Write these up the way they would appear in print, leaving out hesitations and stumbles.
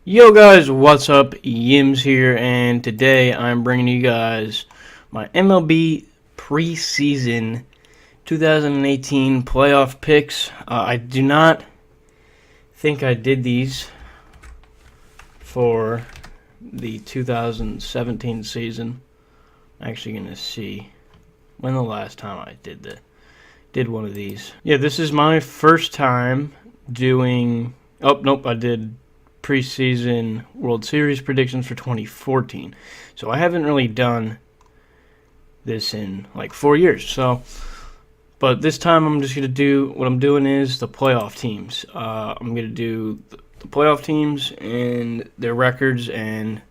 Yo guys, what's up? Yims here, and today I'm bringing you guys my MLB preseason 2018 playoff picks. I do not think I did these for the 2017 season. I'm actually going to see when the last time I did one of these. Yeah, this is my first time doing... Oh, nope, I did preseason World Series predictions for 2014. So I haven't really done this in like 4 years. But this time I'm just going to do, what I'm doing is the playoff teams. I'm going to do the playoff teams and their records and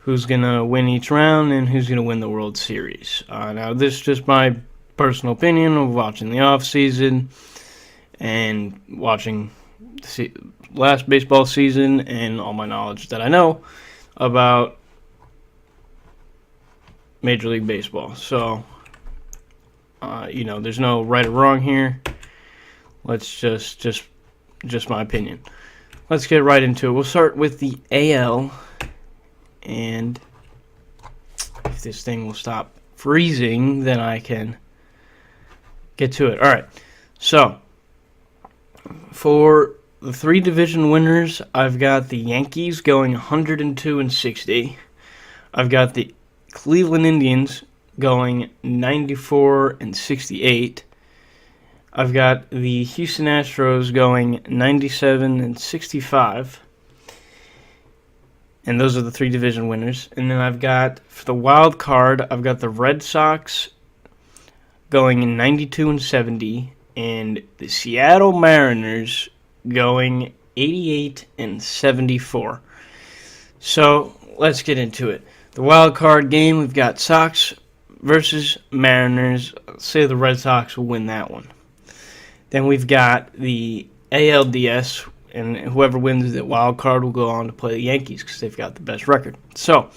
who's going to win each round and who's going to win the World Series. Now this is just my personal opinion of watching the off season and watching last baseball season and all my knowledge that I know about Major League Baseball. So, there's no right or wrong here. Let's just my opinion. Let's get right into it. We'll start with the AL, and if this thing will stop freezing, then I can get to it. All right. So, for the three division winners, I've got the Yankees going 102-60. I've got the Cleveland Indians going 94-68. I've got the Houston Astros going 97-65. And those are the three division winners. And then I've got, for the wild card, I've got the Red Sox going 92-70. And the Seattle Mariners going 88-74. So let's get into it. The wild card game, we've got Sox versus Mariners. Let's say the Red Sox will win that one. Then we've got the ALDS, and whoever wins the wild card will go on to play the Yankees because they've got the best record. So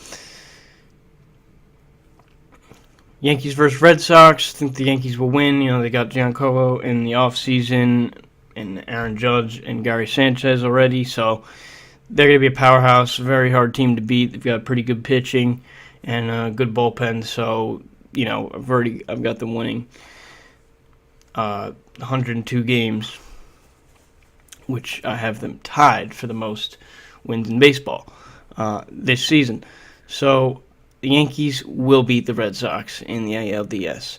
Yankees versus Red Sox. I think the Yankees will win. They got Giancarlo in the offseason and Aaron Judge and Gary Sanchez already. So they're going to be a powerhouse, very hard team to beat. They've got pretty good pitching and a good bullpen. So, I've got them winning 102 games, which I have them tied for the most wins in baseball this season. So the Yankees will beat the Red Sox in the ALDS.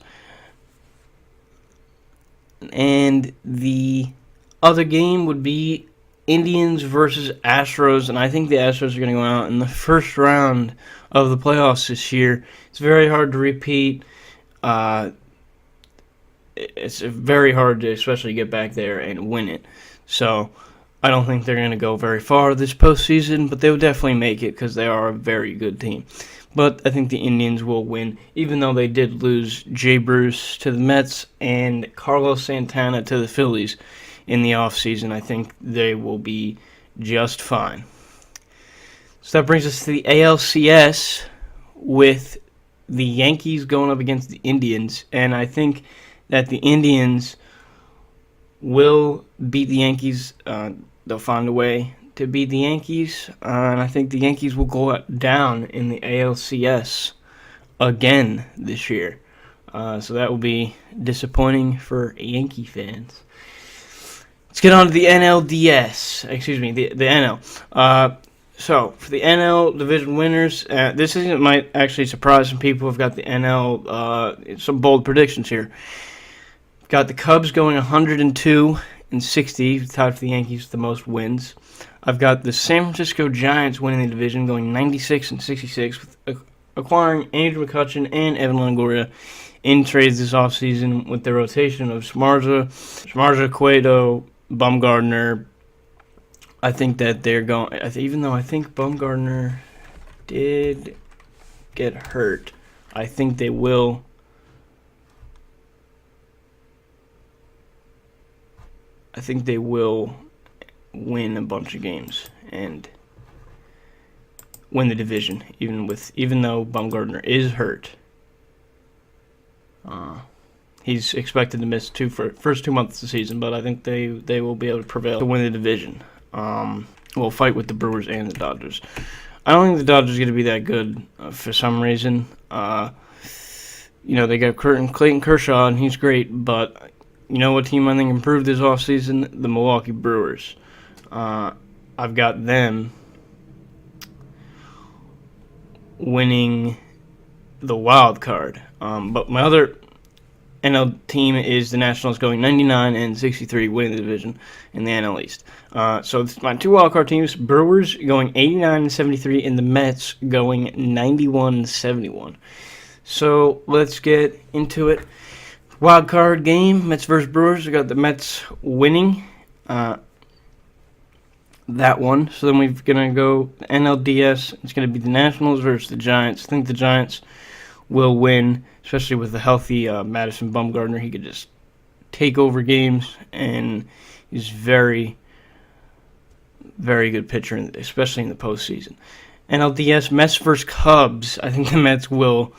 And the other game would be Indians versus Astros, and I think the Astros are going to go out in the first round of the playoffs this year. It's very hard to repeat. It's very hard to especially get back there and win it. So I don't think they're going to go very far this postseason, but they will definitely make it because they are a very good team. But I think the Indians will win, even though they did lose Jay Bruce to the Mets and Carlos Santana to the Phillies in the offseason. I think they will be just fine. So that brings us to the ALCS with the Yankees going up against the Indians. And I think that the Indians will beat the Yankees. They'll find a way to beat the Yankees, and I think the Yankees will go down in the ALCS again this year. So that will be disappointing for Yankee fans. Let's get on to the NLDS. Excuse me, the NL. So for the NL division winners, this might actually surprise some people. I've got the NL, some bold predictions here. I've got the Cubs going 102-60, tied for the Yankees with the most wins. I've got the San Francisco Giants winning the division, going 96-66, with acquiring Andrew McCutchen and Evan Longoria in trades this offseason with their rotation of Smarza, Cueto, Bumgarner. I think that they're going, even though I think Bumgarner did get hurt, I think they will. I think they will win a bunch of games and win the division, even though Bumgarner is hurt. He's expected to miss first 2 months of the season, but I think they will be able to prevail to win the division. will fight with the Brewers and the Dodgers. I don't think the Dodgers are going to be that good for some reason. They got Clayton Kershaw, and he's great, but you know what team I think improved this offseason? The Milwaukee Brewers. I've got them winning the wild card. But my other NL team is the Nationals, going 99-63, winning the division in the NL East. So my two wild card teams: Brewers going 89-73, and the Mets going 91-71. So let's get into it. Wild card game: Mets versus Brewers. We got the Mets winning that one. So then we're gonna go NLDS. It's gonna be the Nationals versus the Giants. I think the Giants will win, especially with the healthy Madison Bumgarner. He could just take over games, and he's very, very good pitcher, especially in the postseason. NLDS, Mets versus Cubs. I think the Mets will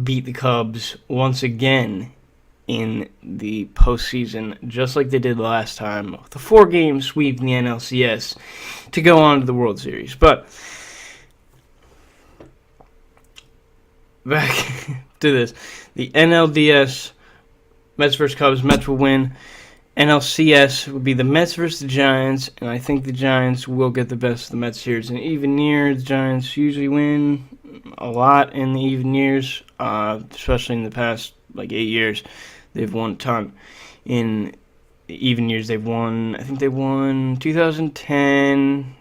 beat the Cubs once again in the postseason, just like they did last time, with a 4-game sweep in the NLCS to go on to the World Series. But back to this. The NLDS, Mets versus Cubs, Mets will win. NLCS would be the Mets versus the Giants, and I think the Giants will get the best of the Mets here. It's an even year. The Giants usually win a lot in the even years, especially in the past 8 years. They've won a ton. In the even years, I think they won 2010,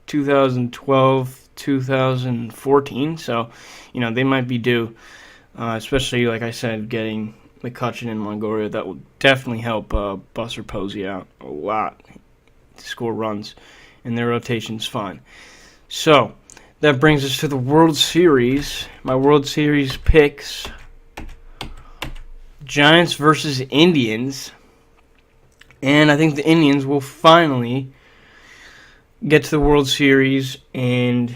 2012, 2014. So, they might be due, especially, like I said, getting McCutchen and Longoria. That will definitely help Buster Posey out a lot to score runs, and their rotation's fine. So, that brings us to the World Series. My World Series picks: Giants versus Indians. And I think the Indians will finally get to the World Series and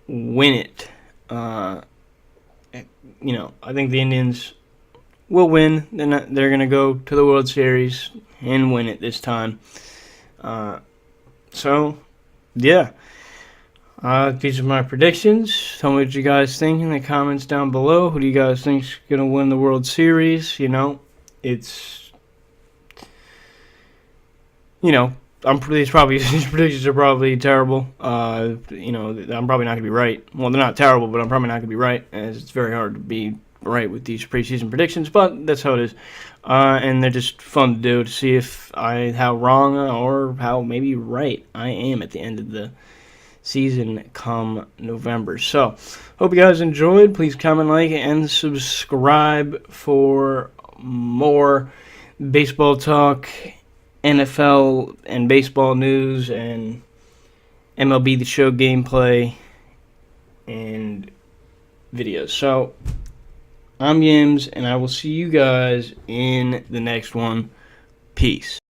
win it. I think the Indians will win. They're going to go to the World Series and win it this time. These are my predictions. Tell me what you guys think in the comments down below. Who do you guys think is going to win the World Series? These predictions are probably terrible. I'm probably not going to be right. Well, they're not terrible, but I'm probably not going to be right, as it's very hard to be right with these preseason predictions, but that's how it is. And they're just fun to do, to see how wrong or how maybe right I am at the end of the season come November. So, hope you guys enjoyed. Please comment, like, and subscribe for more baseball talk, NFL and baseball news, and MLB The Show gameplay and videos. So, I'm Yims, and I will see you guys in the next one. Peace.